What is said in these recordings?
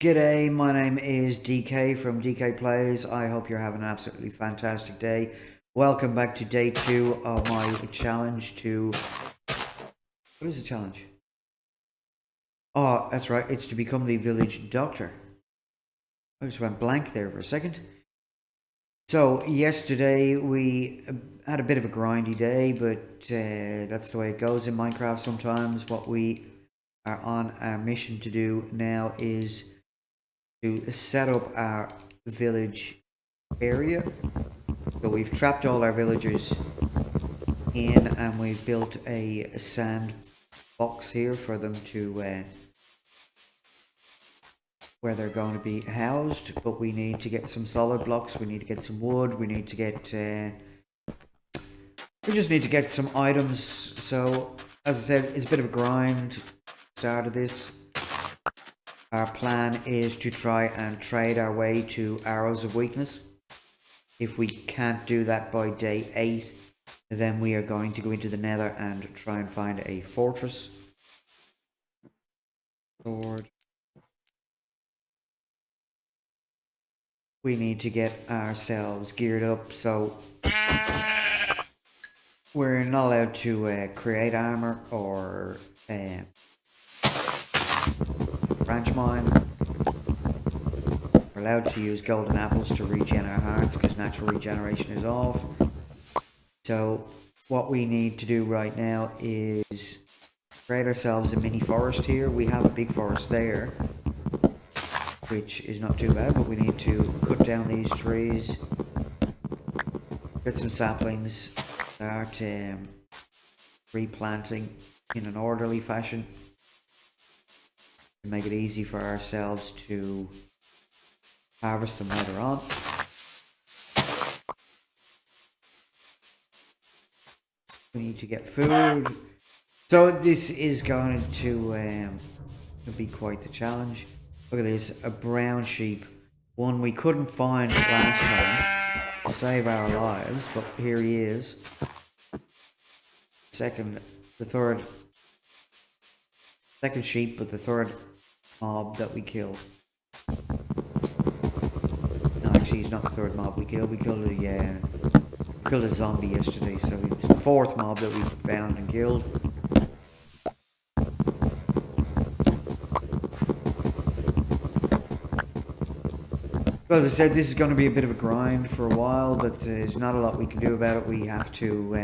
G'day, my name is DK from DK Plays. I hope you're having an absolutely fantastic day. Welcome back to day 2 of my challenge to... What is the challenge? Oh, that's right, it's to become the village doctor. I just went blank there for a second. So, yesterday we had a bit of a grindy day, but that's the way it goes in Minecraft sometimes. What we are on our mission to do now is to set up our village area. So we've trapped all our villagers in and we've built a sand box here for them to where they're going to be housed, but we need to get some solid blocks, we need to get some wood, we need to get we just need to get some items. So as I said, it's a bit of a grind start of this. Our plan is to try and trade our way to arrows of weakness. If we can't do that by day 8, then we are going to go into the nether and try and find a fortress. Sword. We need to get ourselves geared up, so we're not allowed to create armor or branch mine. We're allowed to use golden apples to regen our hearts because natural regeneration is off. So what we need to do right now is create ourselves a mini forest here. We have a big forest there, which is not too bad, but we need to cut down these trees, get some saplings, start replanting in an orderly fashion to make it easy for ourselves to harvest them later on. We need to get food. So this is going to be quite the challenge. Look at this, a brown sheep. One we couldn't find last time to save our lives, but here he is. Second sheep, but the third mob that we killed. No, actually he's not the third mob we killed. We killed a zombie yesterday, so it's the fourth mob that we found and killed. As I said, this is going to be a bit of a grind for a while, but there's not a lot we can do about it. We have to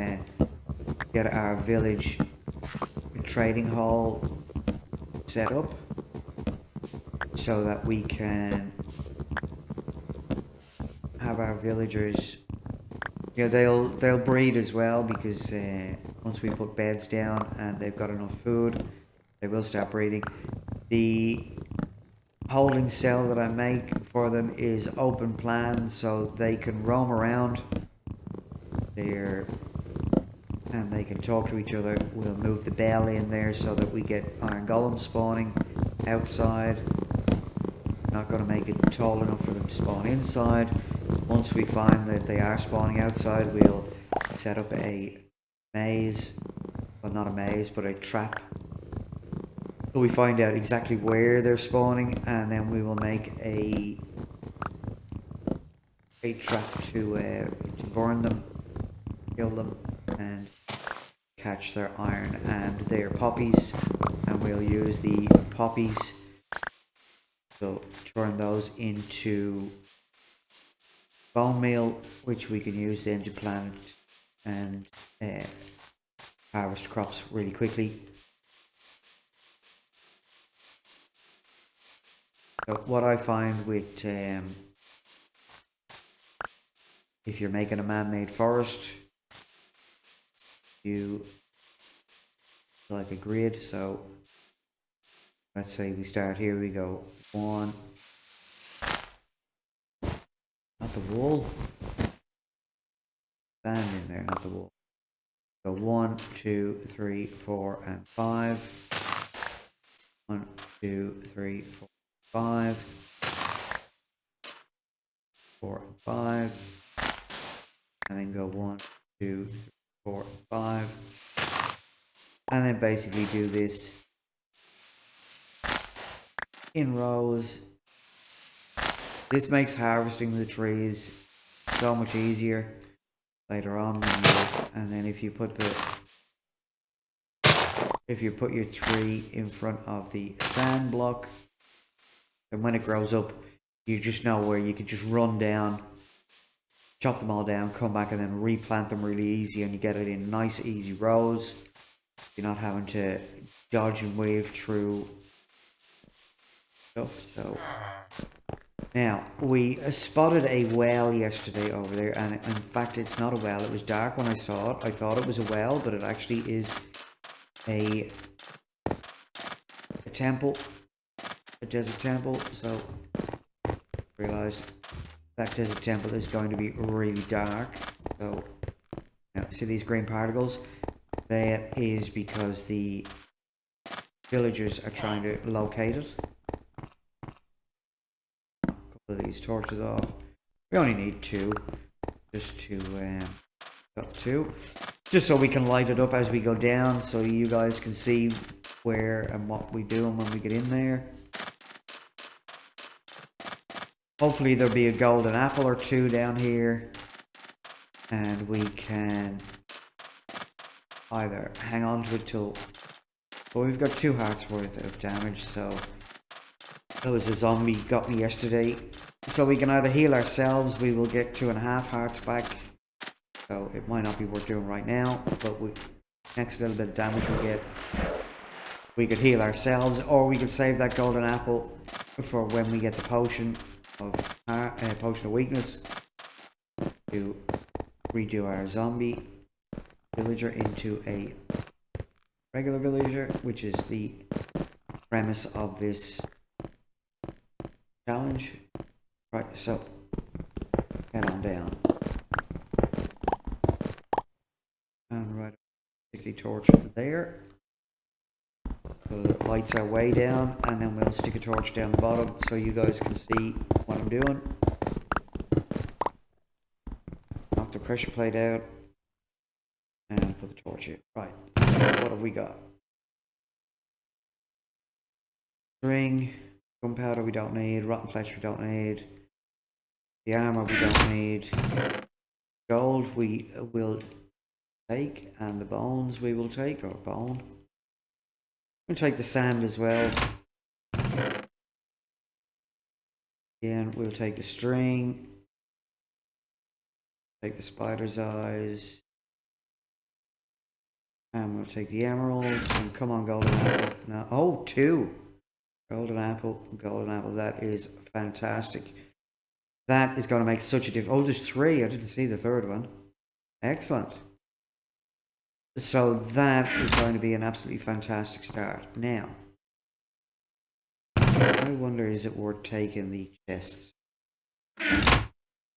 get our village trading hall set up so that we can have our villagers. Yeah, they'll breed as well, because once we put beds down and they've got enough food, they will start breeding. The holding cell that I make for them is open plan, so they can roam around there and they can talk to each other. We'll move the bell in there so that we get iron golems spawning outside. Not going to make it tall enough for them to spawn inside. Once we find that they are spawning outside, we'll set up a maze. Well, not a maze, but a trap. So we find out exactly where they're spawning, and then we will make a trap to burn them, kill them, and catch their iron and their poppies. And we'll use the poppies to turn those into bone meal, which we can use then to plant and harvest crops really quickly. So what I find with if you're making a man-made forest, you like a grid. So let's say we start here, we go 1, not the wall, sand in there, not the wall. So 1, 2, 3, 4, and 5. 1, 2, 3, 4, 5. 4 and 5. And then go 1, 2, 3, 4, and 5. And then basically do this in rows This makes harvesting the trees so much easier later on. And then if you put your tree in front of the sand block, and when it grows up, you just know where you can just run down, chop them all down, come back and then replant them really easy, and you get it in nice easy rows. You're not having to dodge and weave through stuff. So now we spotted a well yesterday over there, and in fact it's not a well. It was dark when I saw it. I thought it was a well, but it actually is a temple, a desert temple. So realized that desert temple is going to be really dark. So now see these green particles? That is because the villagers are trying to locate it. A couple of these torches off. We only need two, just to got two, just so we can light it up as we go down, so you guys can see where and what we do when we get in there. Hopefully there'll be a golden apple or two down here, and we can either hang on to it till... Well, we've got 2 hearts worth of damage, so that was a zombie got me yesterday. So we can either heal ourselves, we will get 2.5 hearts back. So it might not be worth doing right now, but next little bit of damage we get, we could heal ourselves, or we could save that golden apple for when we get the potion of weakness to redo our zombie villager into a regular villager, which is the premise of this challenge. Right, so head on down and right, stick the torch there so that it lights our way down, and then we'll stick a torch down the bottom so you guys can see what I'm doing. Knock the pressure plate out and put the torch in. Right, what have we got? String, gunpowder we don't need, rotten flesh we don't need, the armour we don't need, gold we will take, and the bones we will take, or bone. We'll take the sand as well. Again, we'll take the string, take the spider's eyes, and we'll take the emeralds, and come on, golden apple. Now, oh, 2. Golden apple, that is fantastic. That is going to make such a difference. Oh, there's 3, I didn't see the 3rd one. Excellent. So that is going to be an absolutely fantastic start. Now, I wonder, is it worth taking the chests? And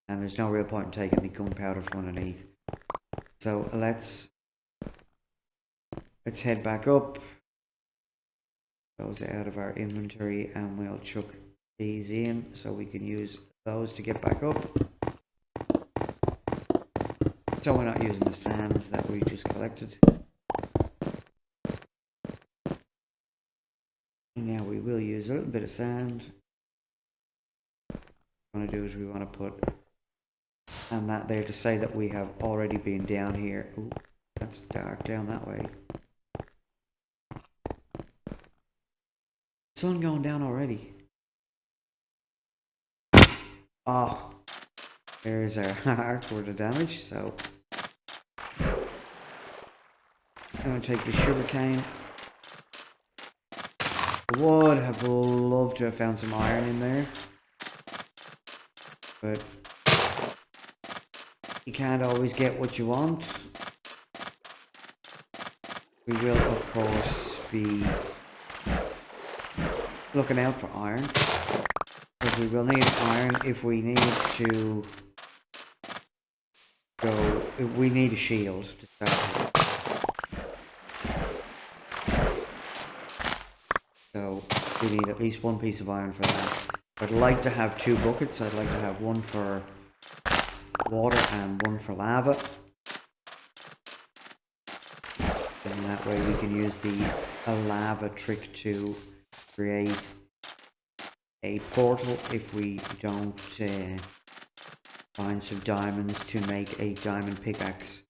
there's no real point in taking the gunpowder from underneath. So let's head back up. Those out of our inventory, and we'll chuck these in so we can use those to get back up. So we're not using the sand that we just collected. And now we will use a little bit of sand. What we want to do is we want to put and that there to say that we have already been down here. Ooh, that's dark down that way. Sun going down already. Oh, there's our heart worth of damage. So I'm going to take the sugar cane. I would have loved to have found some iron in there, but you can't always get what you want. We will, of course, be looking out for iron, because we will need iron if we need to go. If we need a shield to start. So we need at least 1 piece of iron for that. I'd like to have 2 buckets. I'd like to have 1 for water and 1 for lava. And that way we can use the lava trick to create a portal if we don't find some diamonds to make a diamond pickaxe.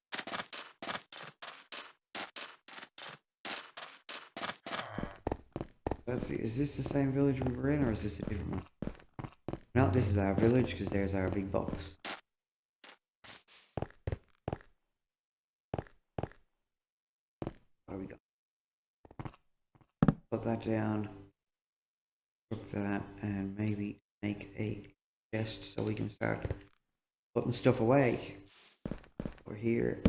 Let's see, is this the same village we were in, or is this a different one? No, this is our village, because there's our big box. What do we got? Put that down. Cook that, and maybe make a chest so we can start putting stuff away. We're here.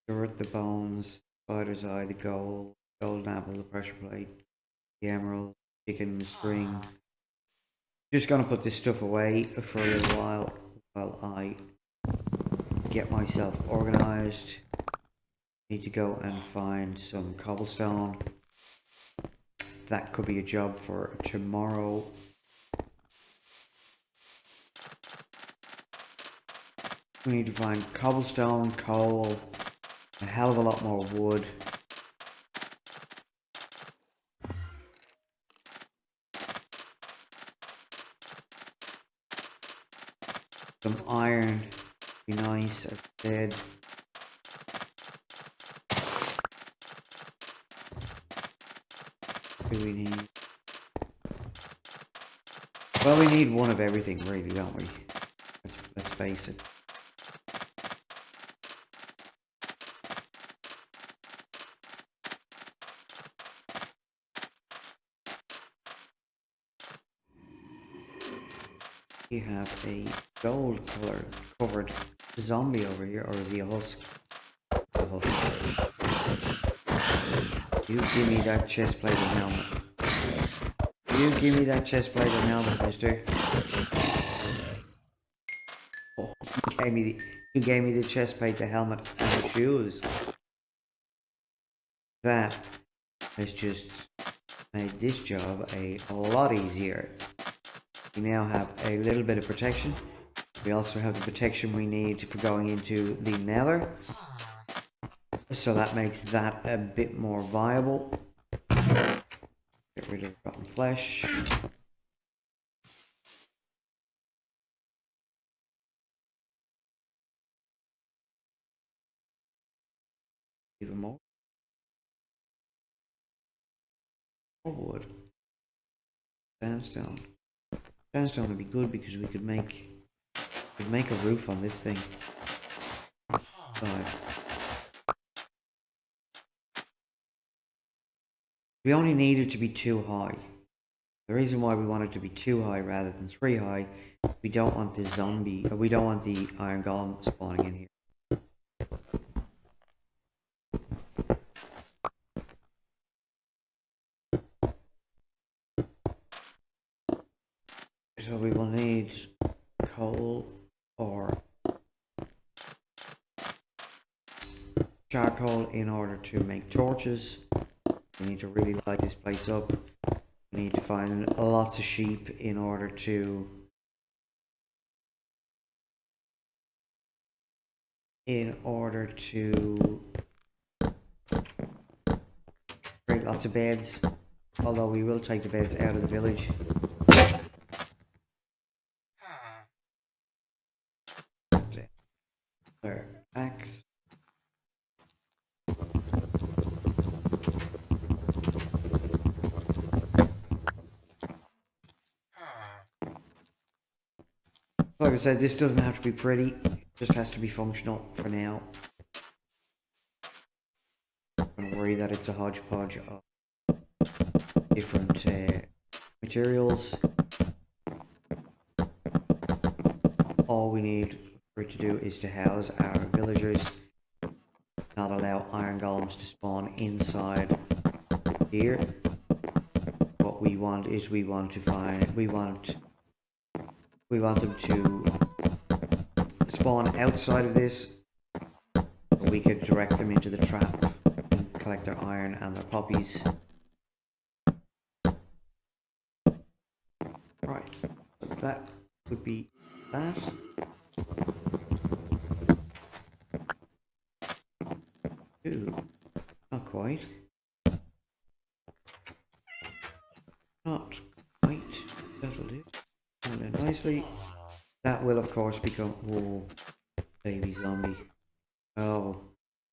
Dirt, the bones, spider's eye, the gold, golden apple, the pressure plate, the emerald, chicken, the string. Just gonna put this stuff away for a little while I get myself organized. Need to go and find some cobblestone. That could be a job for tomorrow. We need to find cobblestone, coal, a hell of a lot more wood. Some iron, be nice, as I said. What do we need? Well, we need one of everything, really, don't we? Let's face it. We have a gold color covered zombie over here, or is he a husk? A husk. You give me that chest plate and helmet. You give me that chest plate and helmet, mister. Oh, you gave me the chest plate, the helmet, and the shoes. That has just made this job a lot easier. We now have a little bit of protection. We also have the protection we need for going into the nether. So that makes that a bit more viable. Get rid of rotten flesh. Even more. More wood. Sandstone. Sandstone would be good because we could make a roof on this thing. But we only need it to be 2 high. The reason why we want it to be 2 high rather than 3 high, we don't want the zombie, we don't want the iron golem spawning in here. So we will need coal or charcoal in order to make torches. We need to really light this place up. We need to find lots of sheep in order to create lots of beds, although we will take the beds out of the village. There, axe. Like I said, this doesn't have to be pretty, it just has to be functional for now. Don't worry that it's a hodgepodge of different materials. All we need for it to do is to house our villagers, not allow iron golems to spawn inside here. What we want is we want them to spawn outside of this, so we could direct them into the trap and collect their iron and their poppies. Right, so that would be that. Ooh, not quite. Not quite. That'll do. Come in nicely. That will, of course, become... Whoa. Baby zombie. Oh.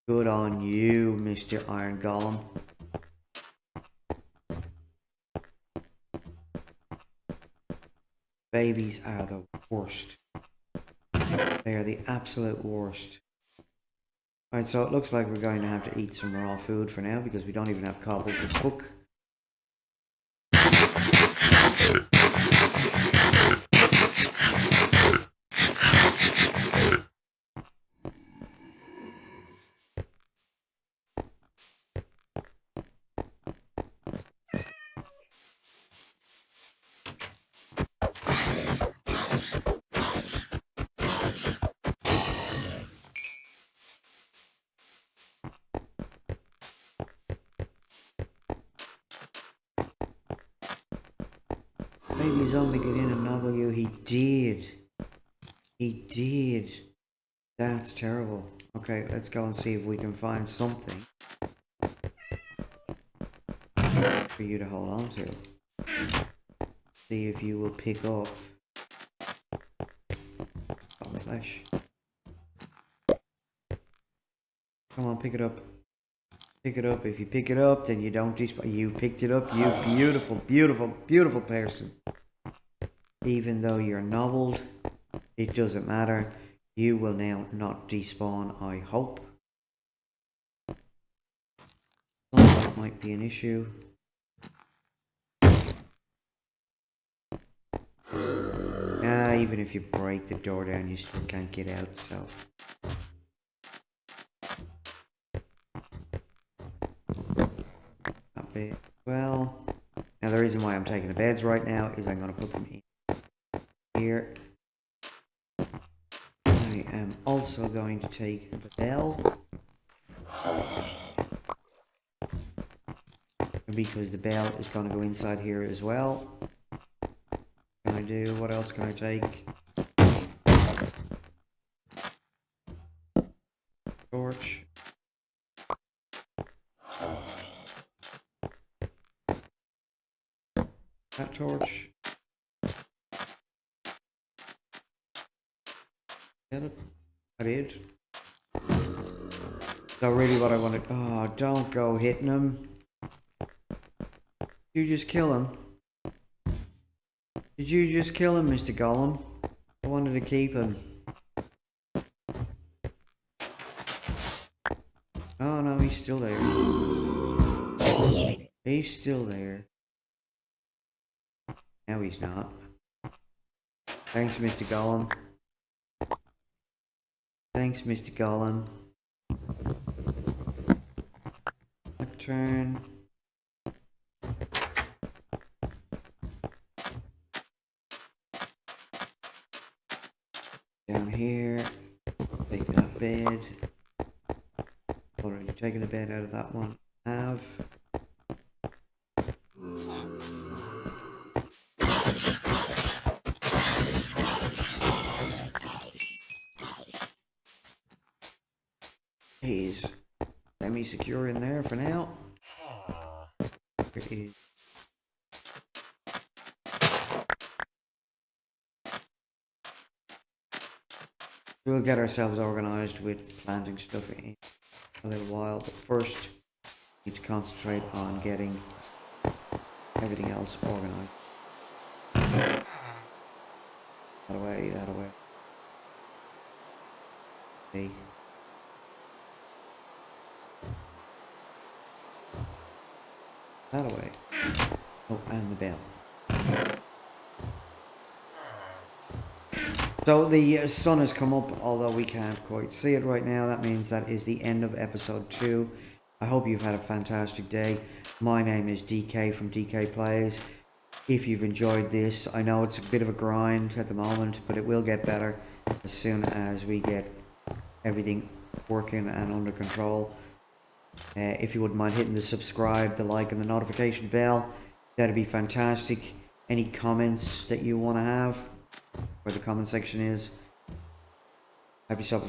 Good on you, Mr. Iron Golem. Babies are the worst. They are the absolute worst. Alright, so it looks like we're going to have to eat some raw food for now because we don't even have cobble to cook. Baby zombie get in and nobble you. He did. He did. That's terrible. Okay, let's go and see if we can find something for you to hold on to. See if you will pick up some flesh. Come on, pick it up. Pick it up. If you pick it up, then you don't despawn. You picked it up, you beautiful, beautiful, beautiful person. Even though you're nobbled, it doesn't matter. You will now not despawn, I hope. That might be an issue. Even if you break the door down, you still can't get out, so... That bit. Well... Now the reason why I'm taking the beds right now is I'm going to put them in here. I am also going to take the bell. Because the bell is going to go inside here as well. Can I do? What else can I take? Torch. That torch. Get it? I did. So really what I wanted... Oh, don't go hitting him. Did you just kill him? Did you just kill him, Mr. Gollum? I wanted to keep him. Oh no, he's still there. He's still there. Now he's not. Thanks, Mr. Gollum. Thanks, Mr. Gollum. Turn. Down here. Take that bed. Already taken the bed out of that one. Have. He's semi-secure in there for now. There it is. We'll get ourselves organised with planting stuff in a little while, but first we need to concentrate on getting everything else organised. That away, that away. Okay. That away. Oh, and the bell. So the sun has come up, although we can't quite see it right now. That means that is the end of episode 2. I hope you've had a fantastic day. My name is DK from DK Plays. If you've enjoyed this, I know it's a bit of a grind at the moment, but it will get better as soon as we get everything working and under control. If you wouldn't mind hitting the subscribe, the like and the notification bell, that'd be fantastic. Any comments that you want to have, where the comment section is. Have yourself a